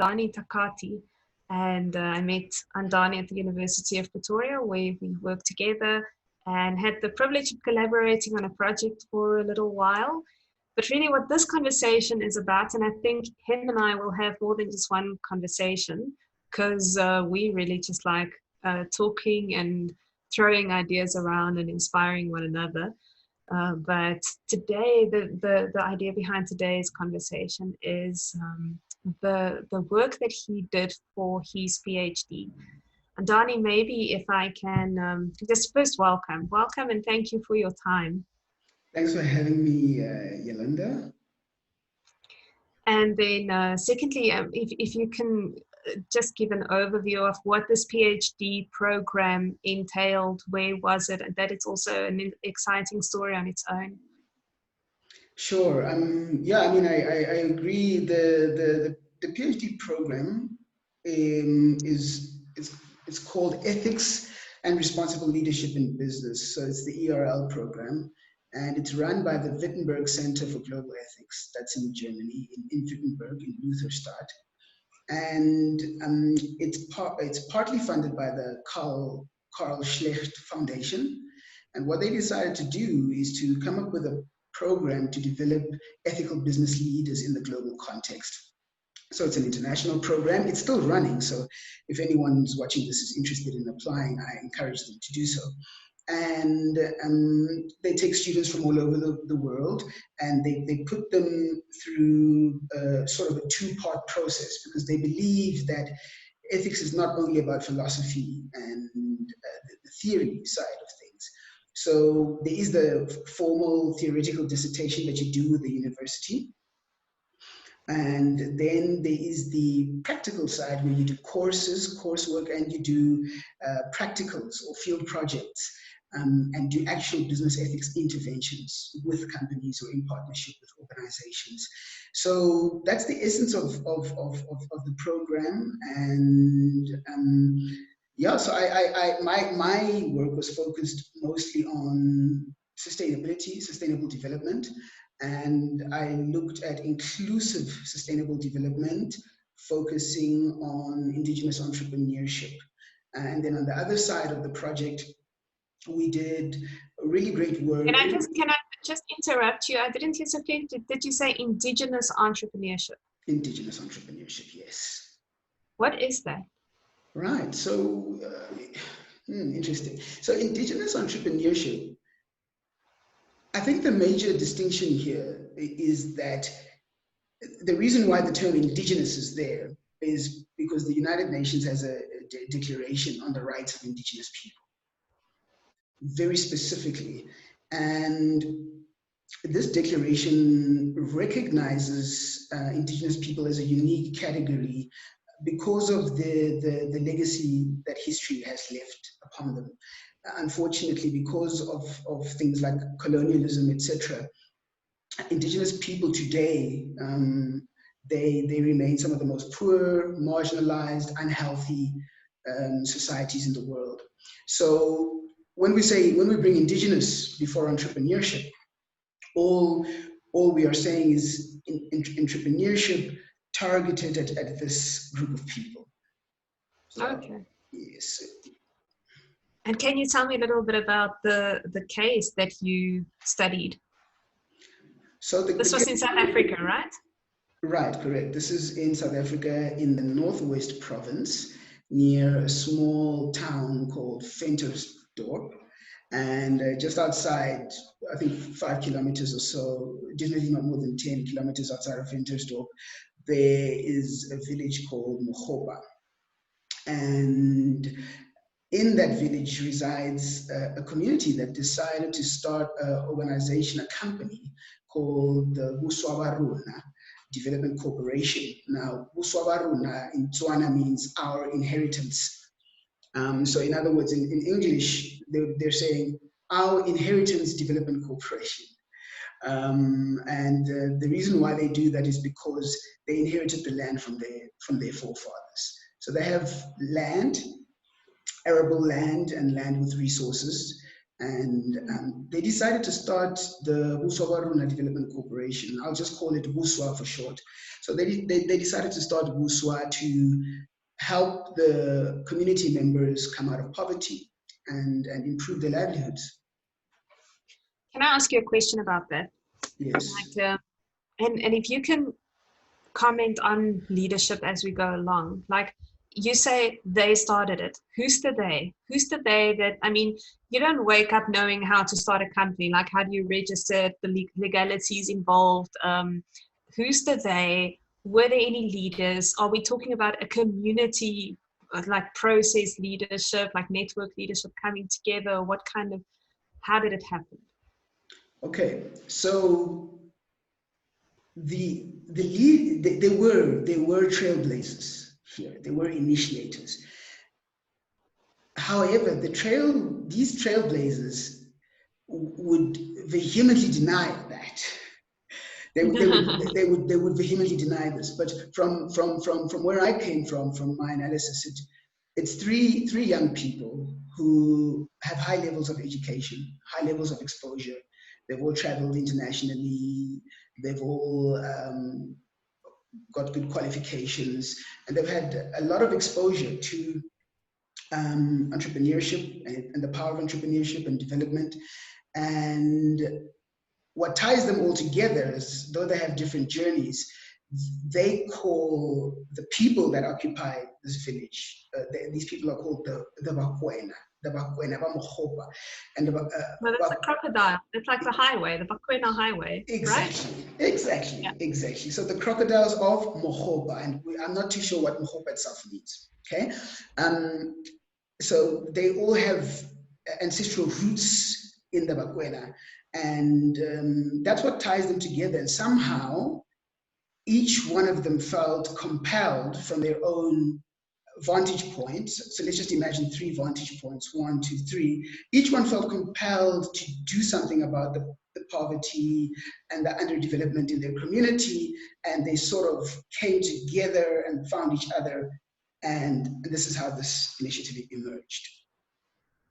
Andani Thakhathi. And I met Andani at the University of Pretoria, where we worked together and had the privilege of collaborating on a project for a little while. But really what this conversation is about, and I think him and I will have more than just one conversation, because we really just like talking and throwing ideas around and inspiring one another. But today, the idea behind today's conversation is the work that he did for his PhD. Andani, maybe if I can just first welcome and thank you for your time. Thanks for having me, Yolanda. And then secondly, if you can just give an overview of what this PhD program entailed, where was it, and that it's also an exciting story on its own. Sure. Yeah, I mean, I agree. The PhD program it's called Ethics and Responsible Leadership in Business. So it's the ERL program, and it's run by the Wittenberg Center for Global Ethics. That's in Germany, in Wittenberg, in Lutherstadt. And it's partly funded by the Karl Schlecht Foundation. And what they decided to do is to come up with a program to develop ethical business leaders in the global context. So it's an international program. It's still running. So if anyone who's watching this is interested in applying, I encourage them to do so. And they take students from all over the world, and they put them through sort of a two-part process, because they believe that ethics is not only about philosophy and the theory side of things. So there is the formal theoretical dissertation that you do with the university. And then there is the practical side, where you do coursework, and you do practicals or field projects. And do actual business ethics interventions with companies or in partnership with organizations. So that's the essence of the program. And yeah, so my work was focused mostly on sustainable development. And I looked at inclusive sustainable development, focusing on indigenous entrepreneurship. And then on the other side of the project, we did really great work. Can I just interrupt you? I didn't hear so clearly. Did you say indigenous entrepreneurship? Indigenous entrepreneurship, yes. What is that? Right. So interesting. So indigenous entrepreneurship, I think the major distinction here is that the reason why the term indigenous is there is because the United Nations has a declaration on the rights of indigenous people, very specifically. And this declaration recognizes indigenous people as a unique category because of the legacy that history has left upon them. Unfortunately, because of things like colonialism, etc., indigenous people today, they remain some of the most poor, marginalized, unhealthy societies in the world. So when we bring indigenous before entrepreneurship, all we are saying is entrepreneurship targeted at this group of people. So, okay. Yes. And can you tell me a little bit about the case that you studied? So this was in South Africa, right? Right, correct. This is in South Africa, in the Northwest Province, near a small town called Ventersdorp. And just outside, I think 5 kilometers or so, definitely not more than 10 kilometers outside of Ventersdorp, there is a village called Mogopa. And in that village resides a community that decided to start an organization, a company called the Rona Development Corporation. Now, Rona in Tswana means our inheritance. So in other words, in English, they're saying our inheritance development corporation. And the reason why they do that is because they inherited the land from their forefathers. So they have land, arable land, and land with resources. And they decided to start the Rona Development Corporation. I'll just call it Boswa for short. So they decided to start Boswa to help the community members come out of poverty and improve their livelihoods. Can I ask you a question about that? Yes. Like, and if you can comment on leadership as we go along, like you say they started it. Who's the they? Who's the they that, I mean, you don't wake up knowing how to start a company. Like, how do you register, the legalities involved? Who's the they? Were there any leaders? Are we talking about a community, like process leadership, like network leadership coming together? What kind of, how did it happen? Okay, so the lead, they were trailblazers here. They were initiators. However, these trailblazers would vehemently deny that. They would vehemently deny this. But from where I came from my analysis, it's three young people who have high levels of education, high levels of exposure. They've all traveled internationally. They've all got good qualifications, and they've had a lot of exposure to entrepreneurship and the power of entrepreneurship and development. And what ties them all together is, though they have different journeys, they call the people that occupy this village, these people are called the Bakwena, Bamokgopa. And well, that's a crocodile. It's like the highway, the Bakwena highway. Exactly, right? Exactly. So the crocodiles of Mokgopa, and I'm not too sure what Mokgopa itself means. Okay, so they all have ancestral roots in the Bakwena, and that's what ties them together. And somehow, each one of them felt compelled from their own vantage points. So let's just imagine 3 vantage points, 1, 2, 3. Each one felt compelled to do something about the poverty and the underdevelopment in their community, and they sort of came together and found each other, and this is how this initiative emerged.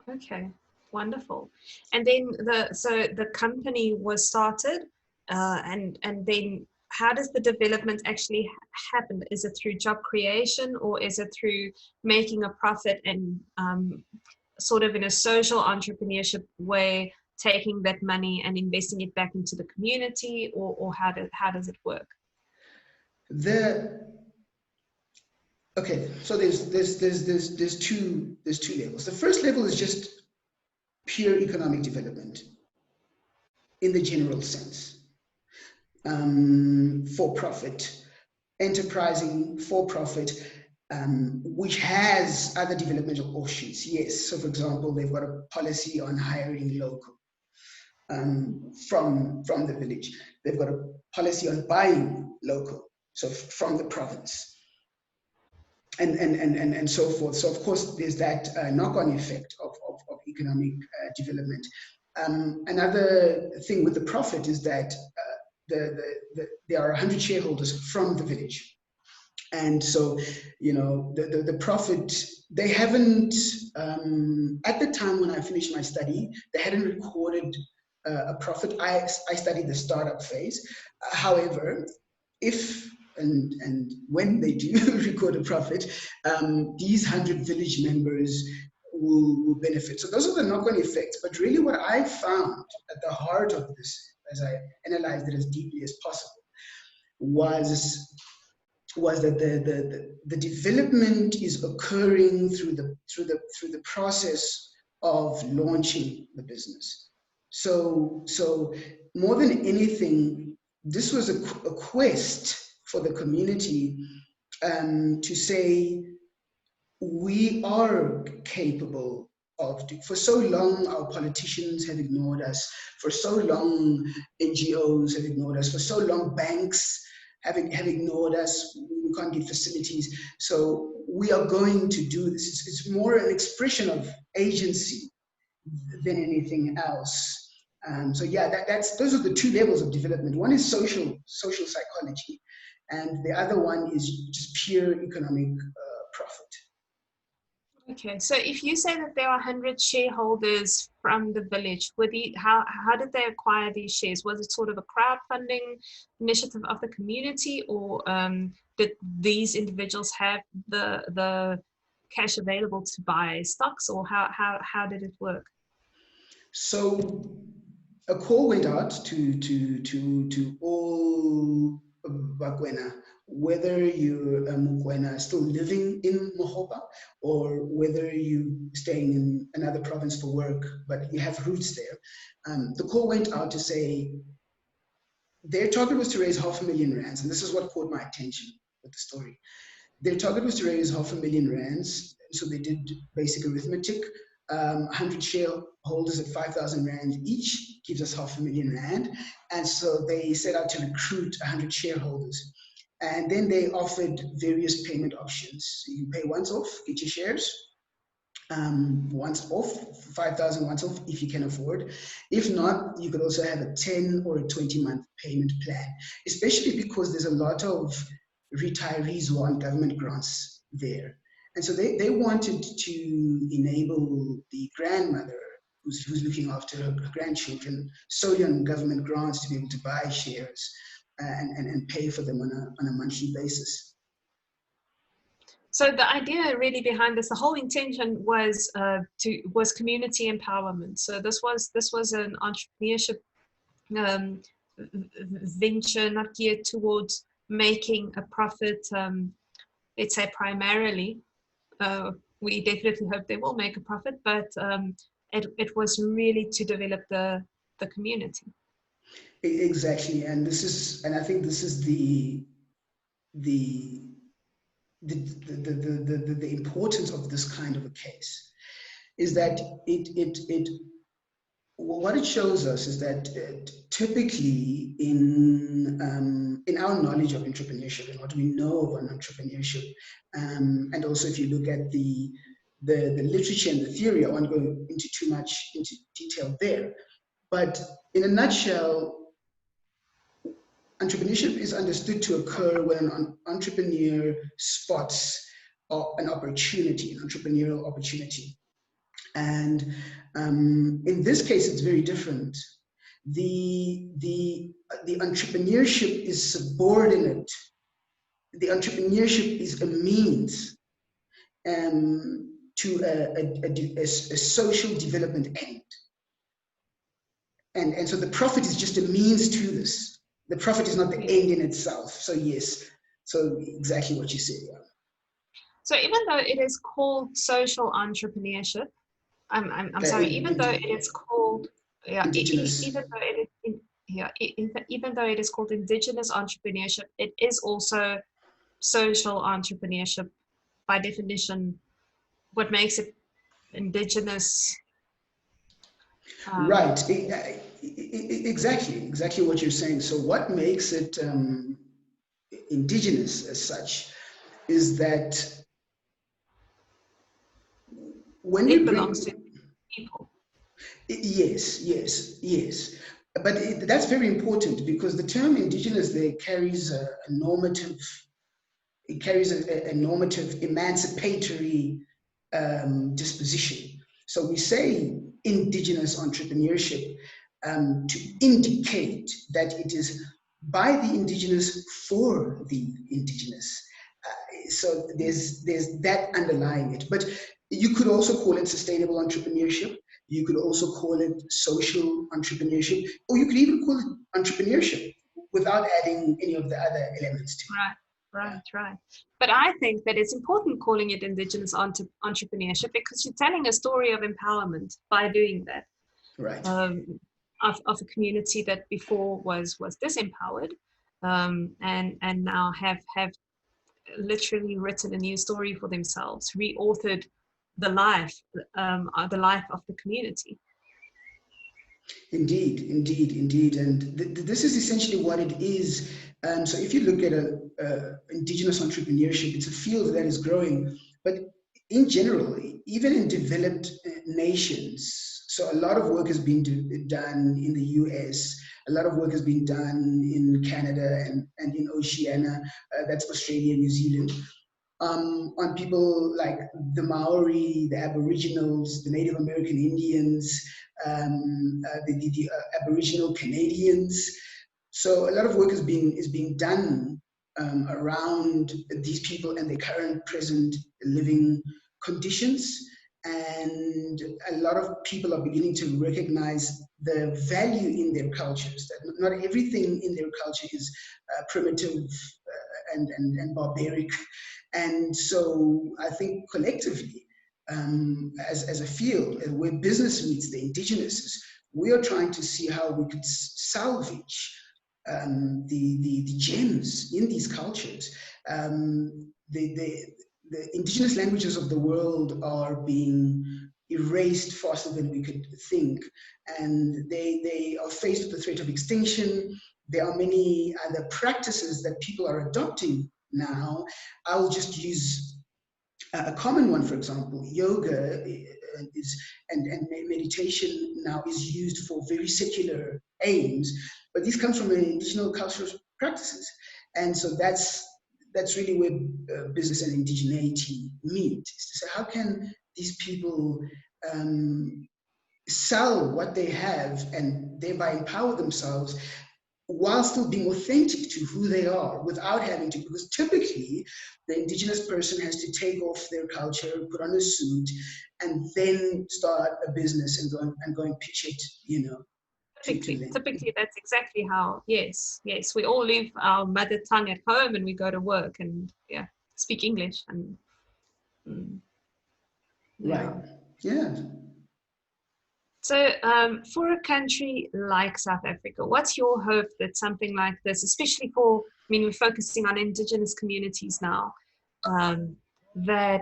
Okay, wonderful. And then the company was started, and then how does the development actually happen? Is it through job creation, or is it through making a profit and sort of in a social entrepreneurship way, taking that money and investing it back into the community, or how does it work? Okay, so there's two levels. The first level is just pure economic development in the general sense. For profit, enterprising for profit, which has other developmental offshoots. Yes, so for example, they've got a policy on hiring local from the village. They've got a policy on buying local, so from the province, and so forth. So of course, there's that knock-on effect of economic development. Another thing with the profit is that there are 100 shareholders from the village. And so, you know, the profit, they haven't, at the time when I finished my study, they hadn't recorded a profit. I studied the startup phase. However, if and when they do record a profit, these 100 village members will benefit. So those are the knock-on effects. But really what I found at the heart of this, as I analyzed it as deeply as possible, was that the development is occurring through the process of launching the business. So more than anything, this was a quest for the community to say, we are capable of doing. For so long, our politicians have ignored us. For so long, NGOs have ignored us. For so long, banks have ignored us. We can't get facilities. So we are going to do this. It's more an expression of agency than anything else. So yeah, those are the 2 levels of development. One is social psychology, and the other one is just pure economic profit. Okay, so if you say that there are 100 shareholders from the village, how did they acquire these shares? Was it sort of a crowdfunding initiative of the community, or did these individuals have the cash available to buy stocks, or how did it work? So a call went out to all Bakwena, whether you're a Mukwena still living in Mohopa, or whether you're staying in another province for work, but you have roots there. The call went out to say their target was to raise R500,000, and this is what caught my attention with the story. Their target was to raise R500,000, so they did basic arithmetic. 100 shareholders at 5,000 Rand each gives us R500,000. And so they set out to recruit 100 shareholders. And then they offered various payment options. So you pay once off, get your shares, once off, 5,000 once off if you can afford. If not, you could also have a 10 or a 20-month payment plan, especially because there's a lot of retirees who are on government grants there. And so they wanted to enable the grandmother who's looking after her grandchildren solely on government grants to be able to buy shares and pay for them on a monthly basis. So the idea really behind this, the whole intention was community empowerment. So this was an entrepreneurship venture, not geared towards making a profit. Let's say primarily, we definitely hope they will make a profit, but it was really to develop the community. Exactly, and I think this is the importance of this kind of a case, is that what it shows us is that typically in our knowledge of entrepreneurship and what we know of an entrepreneurship, and also if you look at the literature and the theory, I won't go into too much into detail there, but in a nutshell, entrepreneurship is understood to occur when an entrepreneur spots an opportunity, an entrepreneurial opportunity. And in this case, it's very different. The entrepreneurship is subordinate. The entrepreneurship is a means to a social development end. And so the profit is just a means to this. The profit is not the end in itself. So yes, so exactly what you said. Yeah. So even though it is called social entrepreneurship, I'm sorry, even though it is called indigenous, even though it is even though it is called indigenous entrepreneurship, it is also social entrepreneurship by definition. What makes it indigenous? Right. Exactly what you're saying. So what makes it indigenous as such is that when it belongs to people. Yes. But that's very important because the term indigenous there carries a normative, it carries a normative emancipatory disposition. So we say indigenous entrepreneurship to indicate that it is by the indigenous for the indigenous. So there's that underlying it. But you could also call it sustainable entrepreneurship. You could also call it social entrepreneurship, or you could even call it entrepreneurship without adding any of the other elements to it. Right. But I think that it's important calling it indigenous entrepreneurship because you're telling a story of empowerment by doing that. Right. Of a community that before was disempowered, and now have literally written a new story for themselves, reauthored the life of the community. Indeed. And this is essentially what it is. So if you look at indigenous entrepreneurship, it's a field that is growing, but in general, even in developed nations, so a lot of work has been done in the US, a lot of work has been done in Canada and in Oceania, that's Australia, New Zealand. on people like the Maori, the Aboriginals, the Native American Indians, the Aboriginal Canadians. So a lot of work is being done around these people and their current, present living conditions. And a lot of people are beginning to recognize the value in their cultures, that not everything in their culture is primitive and barbaric. And so I think collectively, as a field, where business meets the indigenous, we are trying to see how we could salvage the gems in these cultures. The indigenous languages of the world are being erased faster than we could think, and they are faced with the threat of extinction. There are many other practices that people are adopting now. I'll just use a common one, for example. Yoga and meditation now is used for very secular aims, but this comes from indigenous cultural practices. And so that's really where business and indigeneity meet. So how can these people sell what they have and thereby empower themselves while still being authentic to who they are, without having to, because typically the indigenous person has to take off their culture, put on a suit, and then start a business and go and pitch it, you know. Typically, that's exactly how. Yes, we all leave our mother tongue at home and we go to work and speak English and. Right. Yeah. So for a country like South Africa, what's your hope that something like this, especially for, we're focusing on indigenous communities now, that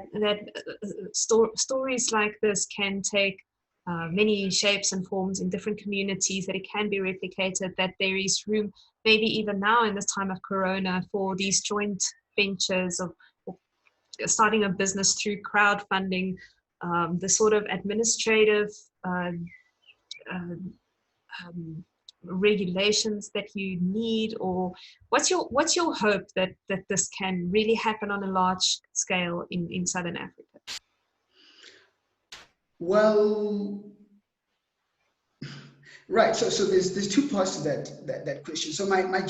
stories like this can take many shapes and forms in different communities, that it can be replicated, that there is room, maybe even now in this time of Corona, for these joint ventures of starting a business through crowdfunding, the sort of administrative regulations that you need, or what's your hope that this can really happen on a large scale in Southern Africa? Well, right. So there's two parts to that question. So my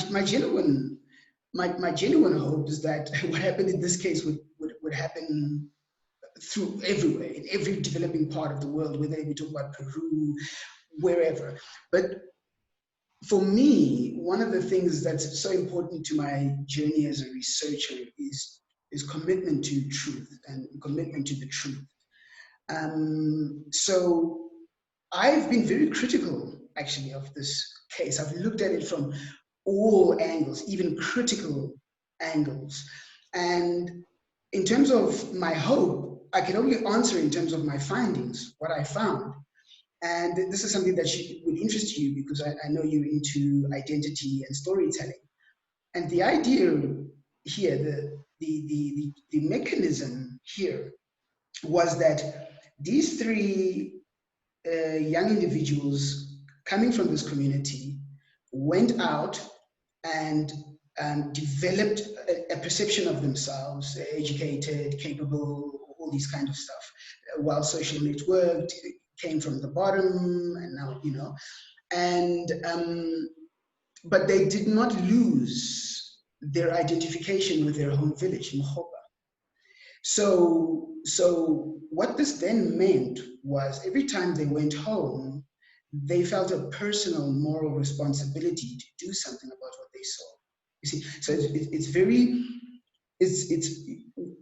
genuine hope is that what happened in this case would happen through everywhere, in every developing part of the world, whether we talk about Peru, wherever. But for me, one of the things that's so important to my journey as a researcher is commitment to truth and commitment to the truth. So I've been very critical, actually, of this case. I've looked at it from all angles, even critical angles. And in terms of my hope, I can only answer in terms of my findings, what I found. And this is something that would interest you, because I know you're into identity and storytelling. And the idea here, the mechanism here was that these three young individuals coming from this community went out and developed a perception of themselves, educated, capable, all these kind of stuff, while social networked, came from the bottom, and now, you know, and but they did not lose their identification with their home village, Mokgopa. So what this then meant was every time they went home, they felt a personal moral responsibility to do something about what they saw. You see, so it's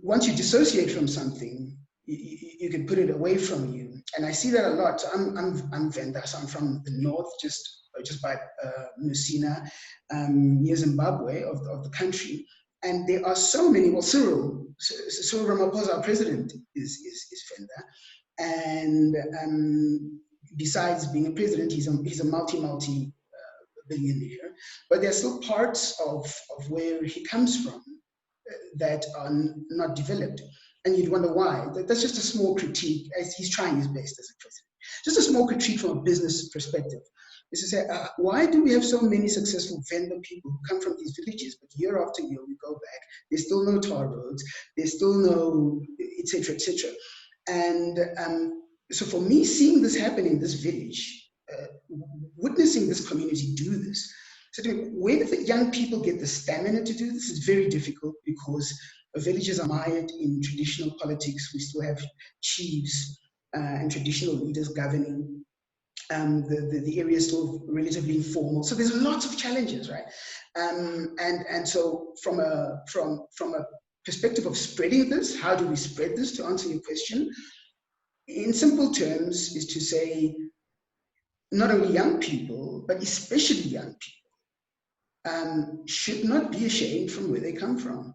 once you dissociate from something, you can put it away from you, and I see that a lot. So I'm Venda, so I'm from the north, just by Musina, near Zimbabwe of the country, and there are so many. Well, Cyril Ramaphosa, our president, is Venda, and besides being a president, he's a multi billionaire. But there are still parts of where he comes from that are not developed. And you'd wonder why. That's just a small critique, as he's trying his best as a president. Just a small critique from a business perspective. is to say, why do we have so many successful vendor people who come from these villages, but year after year we go back, there's still no tar roads, there's still no, etc., etc. And so for me, seeing this happen in this village, witnessing this community do this, so where do the young people get the stamina to do this? It's very difficult because villages are mired in traditional politics. We still have chiefs and traditional leaders governing. The area is still relatively informal. So there's lots of challenges, right? And so from a perspective of spreading this, how do we spread this, to answer your question? In simple terms, is to say not only young people, but especially young people, should not be ashamed from where they come from.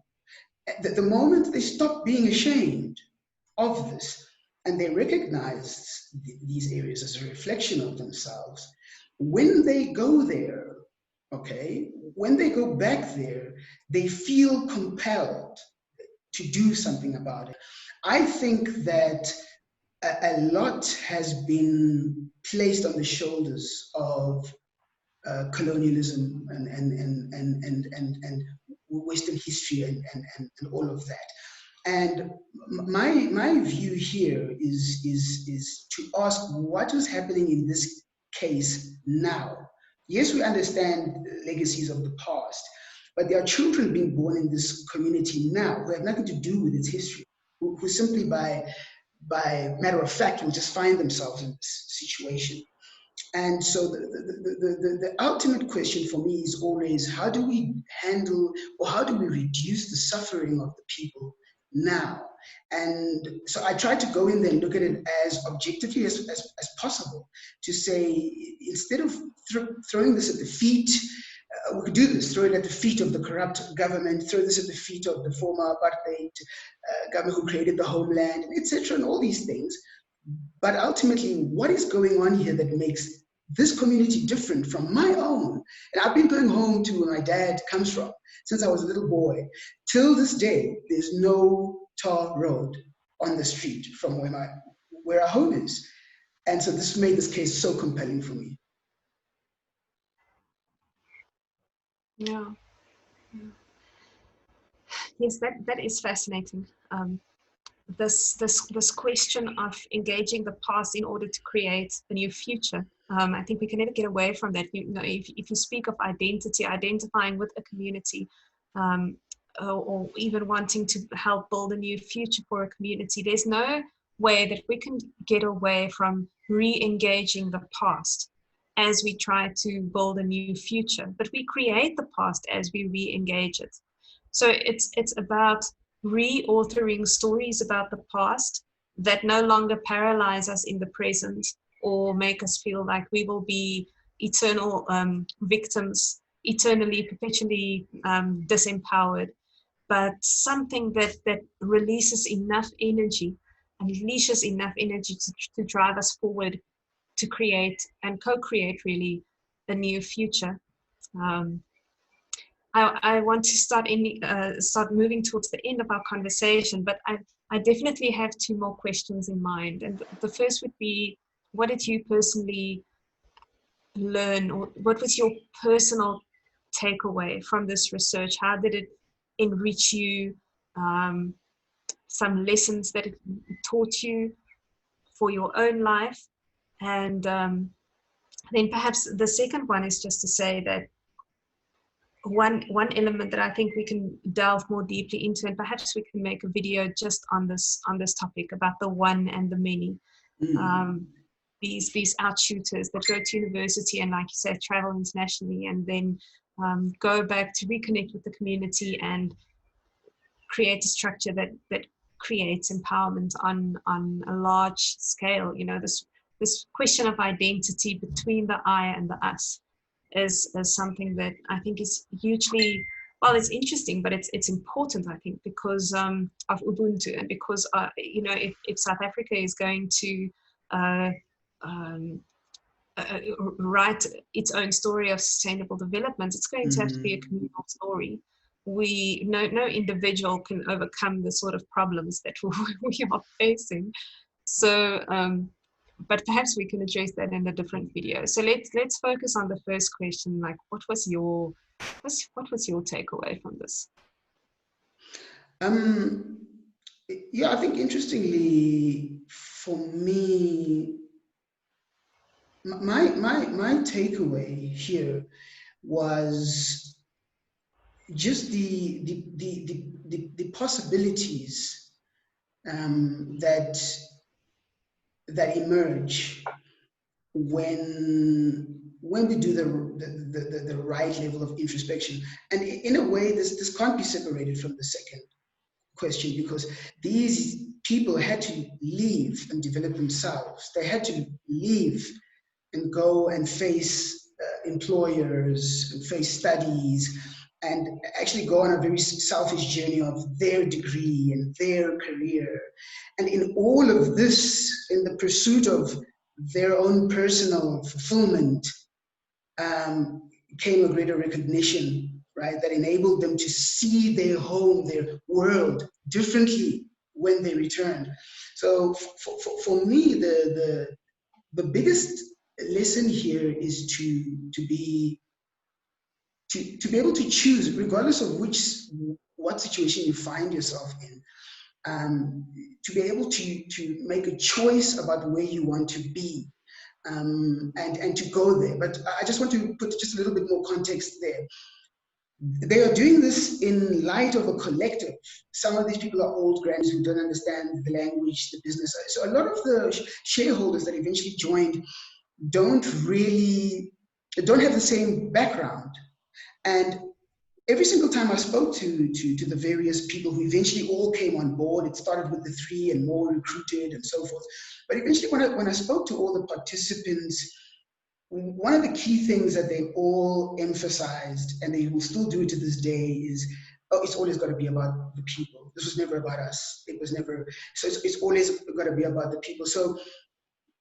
The moment they stop being ashamed of this and they recognize these areas as a reflection of themselves, when they go there, okay, when they go back there, they feel compelled to do something about it. I think that a lot has been placed on the shoulders of colonialism and Western history and all of that. And my view here is to ask what is happening in this case now. Yes, we understand legacies of the past, but there are children being born in this community now who have nothing to do with its history, who simply by matter of fact will just find themselves in this situation. And so the ultimate question for me is always, how do we handle, or how do we reduce the suffering of the people now? And so I try to go in there and look at it as objectively as possible, to say, instead of throwing this at the feet, we could do this, throw it at the feet of the corrupt government, throw this at the feet of the former apartheid government who created the homeland, etc., and all these things. But ultimately, what is going on here that makes this community different from my own? And I've been going home to where my dad comes from since I was a little boy. Till this day, there's no tar road on the street from where our home is. And so this made this case so compelling for me. Yeah. Yes, that is fascinating. This question of engaging the past in order to create a new future. I think we can never get away from that. You know, if you speak of identity, identifying with a community, or even wanting to help build a new future for a community, there's no way that we can get away from re-engaging the past as we try to build a new future. But we create the past as we re-engage it. So it's about reauthoring stories about the past that no longer paralyze us in the present or make us feel like we will be eternal victims, eternally, perpetually disempowered, but something that releases enough energy, unleashes enough energy to drive us forward, to create and co-create really a new future. I want to start moving towards the end of our conversation, but I definitely have two more questions in mind. And the first would be, what did you personally learn, or what was your personal takeaway from this research? How did it enrich you? Some lessons that it taught you for your own life? And then perhaps the second one is just to say that one element that I think we can delve more deeply into, and perhaps we can make a video just on this topic about the one and the many. These out-shooters that go to university and, like you said, travel internationally, and then go back to reconnect with the community and create a structure that creates empowerment on a large scale. You know, this question of identity between the I and the us is something that I think is hugely, well, it's interesting, but it's important, I think, because of Ubuntu, and because you know, if South Africa is going to write its own story of sustainable development, it's going to have to be a communal story. No individual can overcome the sort of problems that we are facing. So but perhaps we can address that in a different video. So let's focus on the first question. Like, what was your takeaway from this? Yeah, I think interestingly for me, my takeaway here was just the possibilities that emerge when we do the right level of introspection. And in a way, this can't be separated from the second question, because these people had to leave and develop themselves. They had to leave and go and face employers and face studies and actually go on a very selfish journey of their degree and their career. And in all of this, in the pursuit of their own personal fulfillment, came a greater recognition, right, that enabled them to see their home, their world differently when they returned. So for me, the biggest lesson here is to be able to choose, regardless of what situation you find yourself in, to be able to make a choice about where you want to be, and to go there. But I just want to put just a little bit more context there. They are doing this in light of a collective. Some of these people are old grannies who don't understand the language, the business. So a lot of the shareholders that eventually joined don't have the same background. And every single time I spoke to the various people who eventually all came on board, it started with the 3 and more recruited and so forth. But eventually when I spoke to all the participants, one of the key things that they all emphasized, and they will still do it to this day, is, oh, it's always got to be about the people. This was never about us. It was never, so it's always got to be about the people. So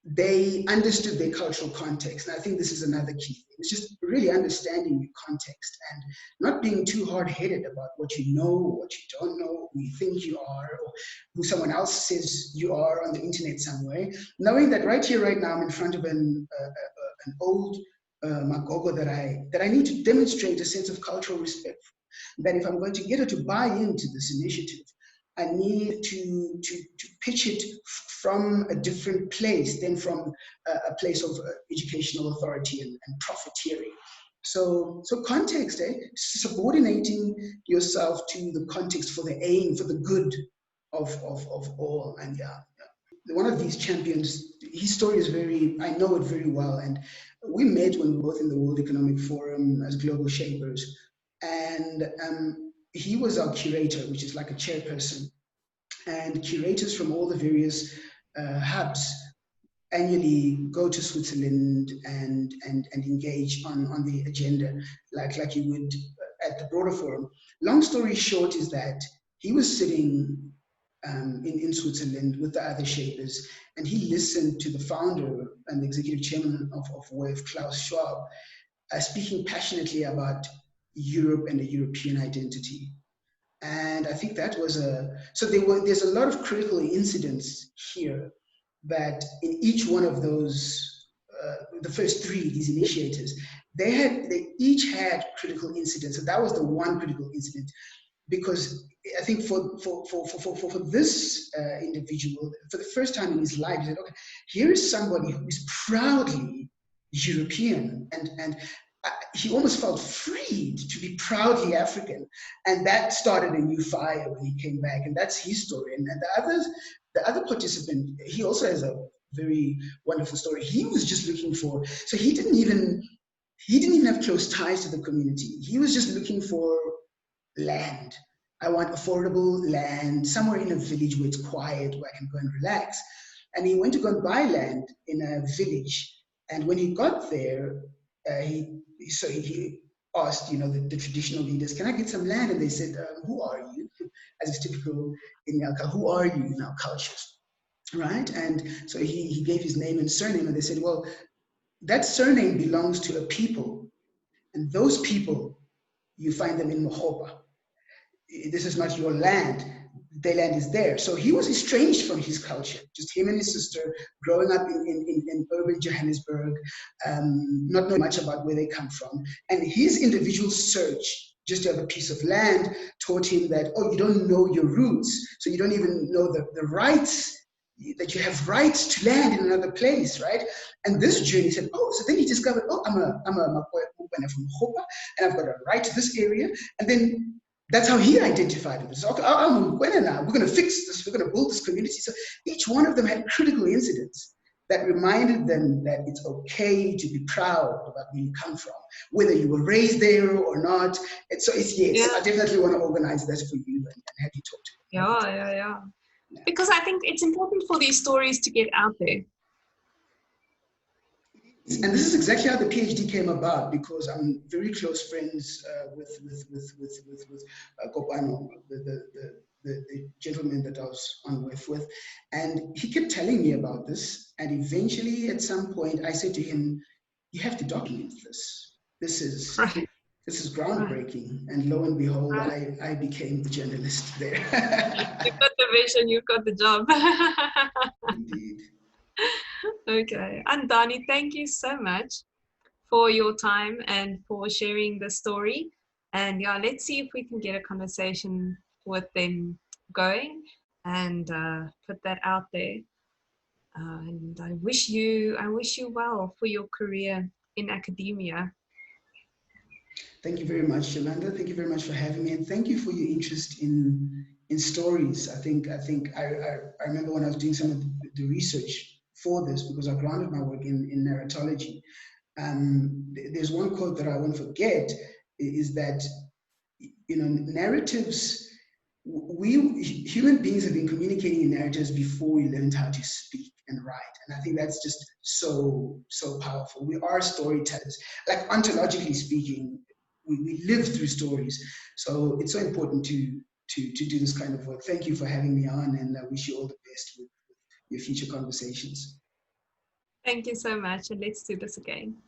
they understood their cultural context. And I think this is another key thing. It's just really understanding your context and not being too hard-headed about what you know, what you don't know, who you think you are, or who someone else says you are on the internet somewhere. Knowing that right here, right now, I'm in front of an old Magogo that I need to demonstrate a sense of cultural respect for. That if I'm going to get her to buy into this initiative, I need to pitch it from a different place than from a place of educational authority and profiteering. So context, subordinating yourself to the context for the aim, for the good of all. And yeah, one of these champions, his story is I know it very well. And we met when we were both in the World Economic Forum as global shapers. And he was our curator, which is like a chairperson. And curators from all the various hubs annually go to Switzerland and engage on the agenda, like you would at the broader forum. Long story short is that he was sitting in Switzerland with the other shapers, and he listened to the founder and the executive chairman of WEF, Klaus Schwab, speaking passionately about Europe and the European identity. And I think that was there's a lot of critical incidents here that in each one of those, the first 3, these initiators, they each had critical incidents. And that was the one critical incident, because I think for this individual, for the first time in his life, he said, okay, here is somebody who is proudly European, and he almost felt freed to be proudly African. And that started a new fire when he came back. And that's his story. And the other participant, he also has a very wonderful story. He was just looking for, so he didn't even have close ties to the community. He was just looking for land. I want affordable land, somewhere in a village where it's quiet, where I can go and relax. And he went to go and buy land in a village. And when he got there, he asked, the traditional leaders, can I get some land? And they said, who are you? As is typical in Yalka, who are you in our cultures, right? And so he gave his name and surname, and they said, well, that surname belongs to a people, and those people, you find them in Mohopa. This is not your land. their land is there. So he was estranged from his culture, just him and his sister growing up in urban Johannesburg, not knowing much about where they come from. And his individual search just to have a piece of land taught him that, oh, you don't know your roots, so you don't even know the rights, that you have rights to land in another place, right? And this journey said, oh, so then he discovered, oh, I'm a Makwena from Hopa, and I've got a right to this area. And then that's how he identified it. So, okay, I'm Makwena now. We're going to fix this. We're going to build this community. So each one of them had critical incidents that reminded them that it's okay to be proud about where you come from, whether you were raised there or not. And so it's yes, Yeah. I definitely want to organize that for you and have you talk to them. Yeah. Because I think it's important for these stories to get out there. And this is exactly how the PhD came about, because I'm very close friends with Kopano, the gentleman that I was on with, and he kept telling me about this. And eventually, at some point, I said to him, "You have to document this. This is Right. this is groundbreaking." And lo and behold, Right. I became the journalist there. You've got the vision, you've got the job. Indeed. Okay. Andani, thank you so much for your time and for sharing the story. And yeah, let's see if we can get a conversation with them going and put that out there. And I wish you well for your career in academia. Thank you very much, Yolanda. Thank you very much for having me, and thank you for your interest in stories. I remember when I was doing some of the research for this, because I grounded my work in narratology. There's one quote that I won't forget, is that, you know, narratives. We human beings have been communicating in narratives before we learned how to speak and write, and I think that's just so powerful. We are storytellers. Like, ontologically speaking, we live through stories. So it's so important to do this kind of work. Thank you for having me on, and I wish you all the best with your future conversations. Thank you so much, and let's do this again.